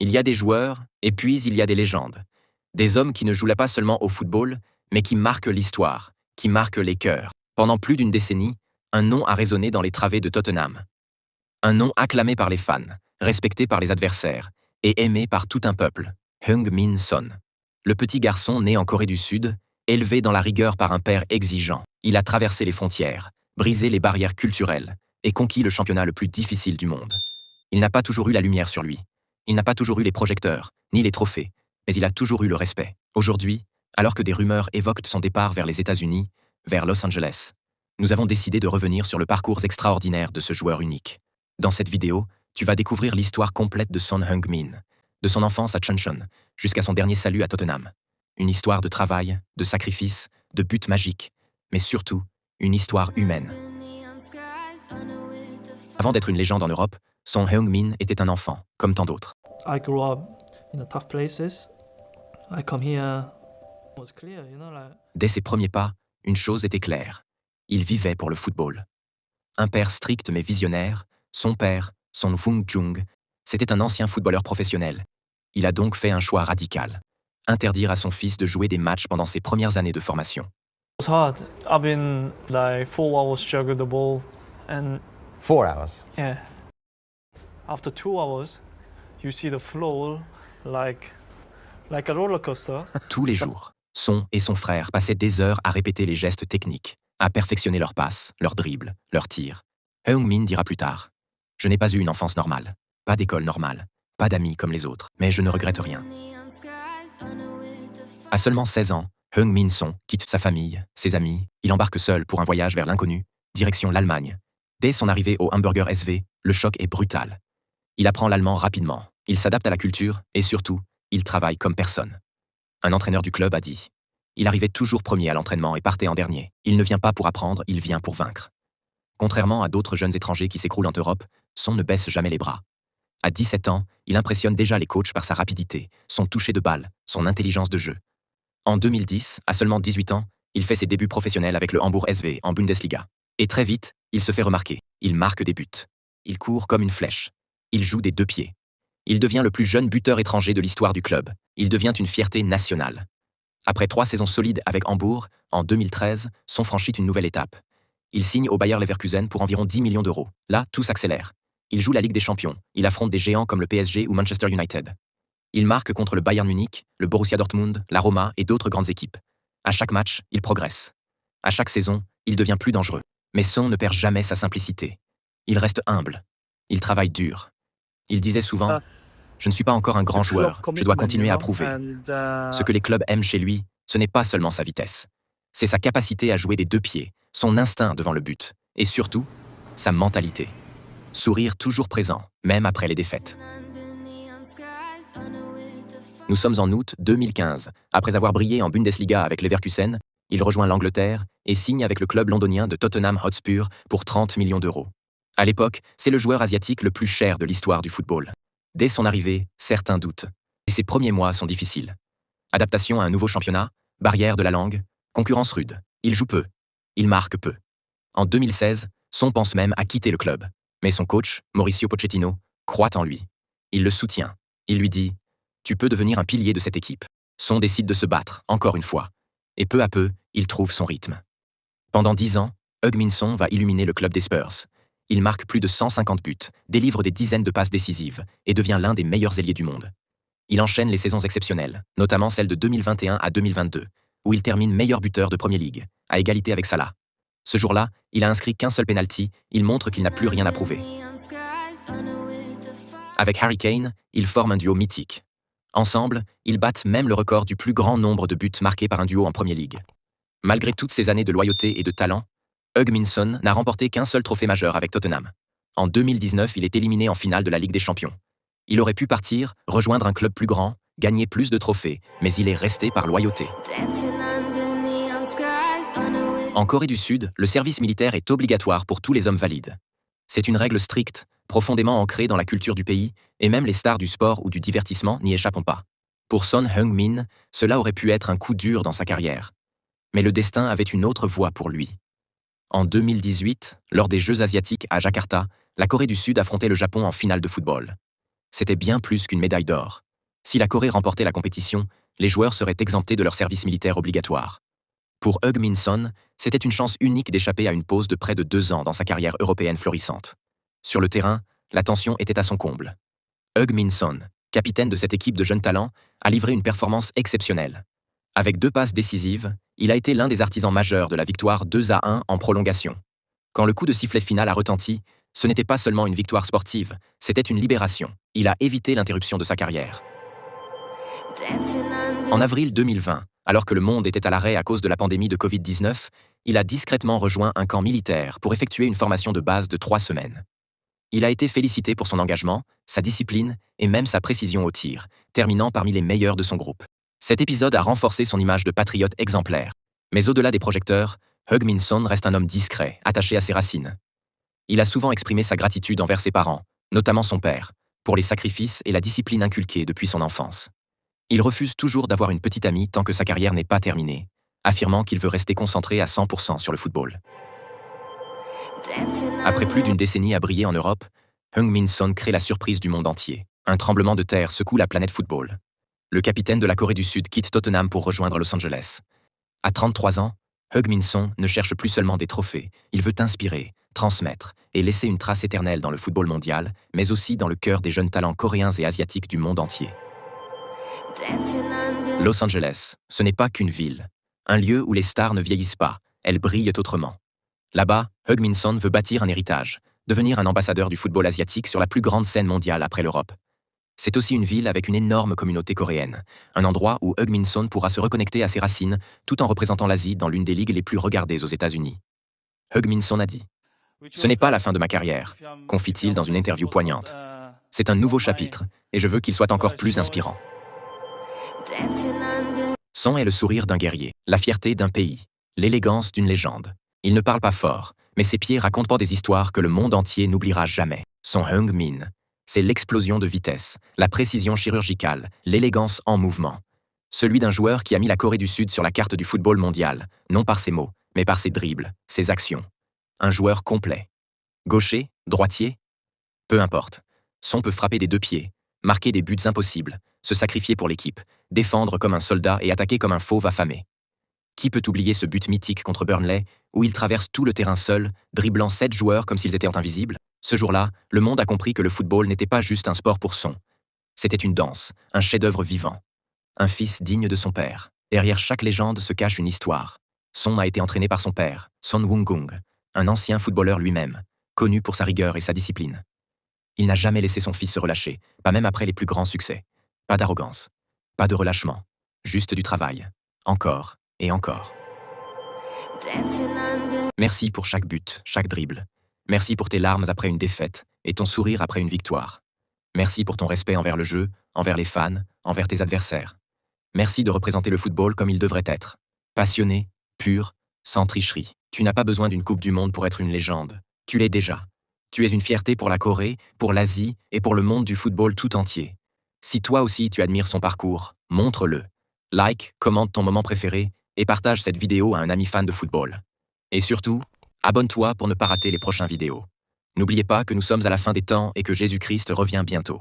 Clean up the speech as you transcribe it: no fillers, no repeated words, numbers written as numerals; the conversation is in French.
Il y a des joueurs, et puis il y a des légendes. Des hommes qui ne jouent là pas seulement au football, mais qui marquent l'histoire, qui marquent les cœurs. Pendant plus d'une décennie, un nom a résonné dans les travées de Tottenham. Un nom acclamé par les fans, respecté par les adversaires, et aimé par tout un peuple, Heung-min Son. Le petit garçon né en Corée du Sud, élevé dans la rigueur par un père exigeant, il a traversé les frontières, brisé les barrières culturelles, et conquis le championnat le plus difficile du monde. Il n'a pas toujours eu la lumière sur lui. Il n'a pas toujours eu les projecteurs, ni les trophées, mais il a toujours eu le respect. Aujourd'hui, alors que des rumeurs évoquent son départ vers les États-Unis, vers Los Angeles, nous avons décidé de revenir sur le parcours extraordinaire de ce joueur unique. Dans cette vidéo, tu vas découvrir l'histoire complète de Son Heung-min, de son enfance à Chuncheon jusqu'à son dernier salut à Tottenham. Une histoire de travail, de sacrifice, de buts magiques, mais surtout, une histoire humaine. Avant d'être une légende en Europe, Son Heung-min était un enfant, comme tant d'autres. I grew up in the tough places. I come here. It was clear, Dès ses premiers pas, une chose était claire. Il vivait pour le football. Un père strict mais visionnaire, son père, Son Wung-jung, c'était un ancien footballeur professionnel. Il a donc fait un choix radical. Interdire à son fils de jouer des matchs pendant ses premières années de formation. It was hard. I've been like 4 hours juggle the ball, and 4 hours. yeah. After 2 hours, you see the floor like a roller coaster. Tous les jours, Son et son frère passaient des heures à répéter les gestes techniques, à perfectionner leurs passes, leurs dribbles, leurs tirs. Heung-min dira plus tard « Je n'ai pas eu une enfance normale, pas d'école normale, pas d'amis comme les autres, mais je ne regrette rien. » À seulement 16 ans, Heung-min Son quitte sa famille, ses amis, il embarque seul pour un voyage vers l'inconnu, direction l'Allemagne. Dès son arrivée au Hamburger SV, le choc est brutal. Il apprend l'allemand rapidement, il s'adapte à la culture et surtout, il travaille comme personne. Un entraîneur du club a dit « Il arrivait toujours premier à l'entraînement et partait en dernier. Il ne vient pas pour apprendre, il vient pour vaincre. » Contrairement à d'autres jeunes étrangers qui s'écroulent en Europe, Son ne baisse jamais les bras. À 17 ans, il impressionne déjà les coachs par sa rapidité, son toucher de balle, son intelligence de jeu. En 2010, à seulement 18 ans, il fait ses débuts professionnels avec le Hamburg SV en Bundesliga. Et très vite, il se fait remarquer. Il marque des buts. Il court comme une flèche. Il joue des 2 pieds. Il devient le plus jeune buteur étranger de l'histoire du club. Il devient une fierté nationale. Après 3 saisons solides avec Hambourg, en 2013, Son franchit une nouvelle étape. Il signe au Bayer Leverkusen pour environ 10 millions d'euros. Là, tout s'accélère. Il joue la Ligue des Champions. Il affronte des géants comme le PSG ou Manchester United. Il marque contre le Bayern Munich, le Borussia Dortmund, la Roma et d'autres grandes équipes. À chaque match, il progresse. À chaque saison, il devient plus dangereux. Mais Son ne perd jamais sa simplicité. Il reste humble. Il travaille dur. Il disait souvent « Je ne suis pas encore un grand joueur, je dois continuer à prouver. » Ce que les clubs aiment chez lui, ce n'est pas seulement sa vitesse. C'est sa capacité à jouer des 2 pieds, son instinct devant le but, et surtout, sa mentalité. Sourire toujours présent, même après les défaites. Nous sommes en août 2015. Après avoir brillé en Bundesliga avec Leverkusen, il rejoint l'Angleterre et signe avec le club londonien de Tottenham Hotspur pour 30 millions d'euros. À l'époque, c'est le joueur asiatique le plus cher de l'histoire du football. Dès son arrivée, certains doutent. Et ses premiers mois sont difficiles. Adaptation à un nouveau championnat, barrière de la langue, concurrence rude. Il joue peu. Il marque peu. En 2016, Son pense même à quitter le club. Mais son coach, Mauricio Pochettino, croit en lui. Il le soutient. Il lui dit « Tu peux devenir un pilier de cette équipe. » Son décide de se battre, encore une fois. Et peu à peu, il trouve son rythme. Pendant 10 ans, Heung-min Son va illuminer le club des Spurs. Il marque plus de 150 buts, délivre des dizaines de passes décisives et devient l'un des meilleurs ailiers du monde. Il enchaîne les saisons exceptionnelles, notamment celle de 2021 à 2022, où il termine meilleur buteur de Premier League, à égalité avec Salah. Ce jour-là, il a inscrit qu'un seul penalty, il montre qu'il n'a plus rien à prouver. Avec Harry Kane, ils forment un duo mythique. Ensemble, ils battent même le record du plus grand nombre de buts marqués par un duo en Premier League. Malgré toutes ces années de loyauté et de talent, Heung-min Son n'a remporté qu'un seul trophée majeur avec Tottenham. En 2019, il est éliminé en finale de la Ligue des Champions. Il aurait pu partir, rejoindre un club plus grand, gagner plus de trophées, mais il est resté par loyauté. En Corée du Sud, le service militaire est obligatoire pour tous les hommes valides. C'est une règle stricte, profondément ancrée dans la culture du pays, et même les stars du sport ou du divertissement n'y échappent pas. Pour Son Heung-min, cela aurait pu être un coup dur dans sa carrière. Mais le destin avait une autre voie pour lui. En 2018, lors des Jeux asiatiques à Jakarta, la Corée du Sud affrontait le Japon en finale de football. C'était bien plus qu'une médaille d'or. Si la Corée remportait la compétition, les joueurs seraient exemptés de leur service militaire obligatoire. Pour Heung-min Son, c'était une chance unique d'échapper à une pause de près de 2 ans dans sa carrière européenne florissante. Sur le terrain, la tension était à son comble. Heung-min Son, capitaine de cette équipe de jeunes talents, a livré une performance exceptionnelle. Avec 2 passes décisives, il a été l'un des artisans majeurs de la victoire 2-1 en prolongation. Quand le coup de sifflet final a retenti, ce n'était pas seulement une victoire sportive, c'était une libération. Il a évité l'interruption de sa carrière. En avril 2020, alors que le monde était à l'arrêt à cause de la pandémie de Covid-19, il a discrètement rejoint un camp militaire pour effectuer une formation de base de 3 semaines. Il a été félicité pour son engagement, sa discipline et même sa précision au tir, terminant parmi les meilleurs de son groupe. Cet épisode a renforcé son image de patriote exemplaire. Mais au-delà des projecteurs, Heung-min Son reste un homme discret, attaché à ses racines. Il a souvent exprimé sa gratitude envers ses parents, notamment son père, pour les sacrifices et la discipline inculquée depuis son enfance. Il refuse toujours d'avoir une petite amie tant que sa carrière n'est pas terminée, affirmant qu'il veut rester concentré à 100% sur le football. Après plus d'une décennie à briller en Europe, Heung-min Son crée la surprise du monde entier. Un tremblement de terre secoue la planète football. Le capitaine de la Corée du Sud quitte Tottenham pour rejoindre Los Angeles. À 33 ans, Heung-min Son ne cherche plus seulement des trophées, il veut inspirer, transmettre et laisser une trace éternelle dans le football mondial, mais aussi dans le cœur des jeunes talents coréens et asiatiques du monde entier. Los Angeles, ce n'est pas qu'une ville. Un lieu où les stars ne vieillissent pas, elles brillent autrement. Là-bas, Heung-min Son veut bâtir un héritage, devenir un ambassadeur du football asiatique sur la plus grande scène mondiale après l'Europe. C'est aussi une ville avec une énorme communauté coréenne, un endroit où Heung-min Son pourra se reconnecter à ses racines tout en représentant l'Asie dans l'une des ligues les plus regardées aux États-Unis. Heung-min Son a dit « Ce n'est pas la fin de ma carrière », confie-t-il dans une interview poignante. C'est un nouveau chapitre, et je veux qu'il soit encore plus inspirant. Son est le sourire d'un guerrier, la fierté d'un pays, l'élégance d'une légende. Il ne parle pas fort, mais ses pieds racontent des histoires que le monde entier n'oubliera jamais. Son Heung-min, c'est l'explosion de vitesse, la précision chirurgicale, l'élégance en mouvement. Celui d'un joueur qui a mis la Corée du Sud sur la carte du football mondial, non par ses mots, mais par ses dribbles, ses actions. Un joueur complet. Gaucher, droitier, peu importe. Son peut frapper des 2 pieds, marquer des buts impossibles, se sacrifier pour l'équipe, défendre comme un soldat et attaquer comme un fauve affamé. Qui peut oublier ce but mythique contre Burnley, où il traverse tout le terrain seul, dribblant 7 joueurs comme s'ils étaient invisibles? Ce jour-là, le monde a compris que le football n'était pas juste un sport pour Son. C'était une danse, un chef-d'œuvre vivant. Un fils digne de son père. Derrière chaque légende se cache une histoire. Son a été entraîné par son père, Son Woong-gung, un ancien footballeur lui-même, connu pour sa rigueur et sa discipline. Il n'a jamais laissé son fils se relâcher, pas même après les plus grands succès. Pas d'arrogance, pas de relâchement, juste du travail. Encore et encore. Merci pour chaque but, chaque dribble. Merci pour tes larmes après une défaite et ton sourire après une victoire. Merci pour ton respect envers le jeu, envers les fans, envers tes adversaires. Merci de représenter le football comme il devrait être. Passionné, pur, sans tricherie. Tu n'as pas besoin d'une Coupe du Monde pour être une légende. Tu l'es déjà. Tu es une fierté pour la Corée, pour l'Asie et pour le monde du football tout entier. Si toi aussi tu admires son parcours, montre-le. Like, commente ton moment préféré et partage cette vidéo à un ami fan de football. Et surtout, abonne-toi pour ne pas rater les prochaines vidéos. N'oubliez pas que nous sommes à la fin des temps et que Jésus-Christ revient bientôt.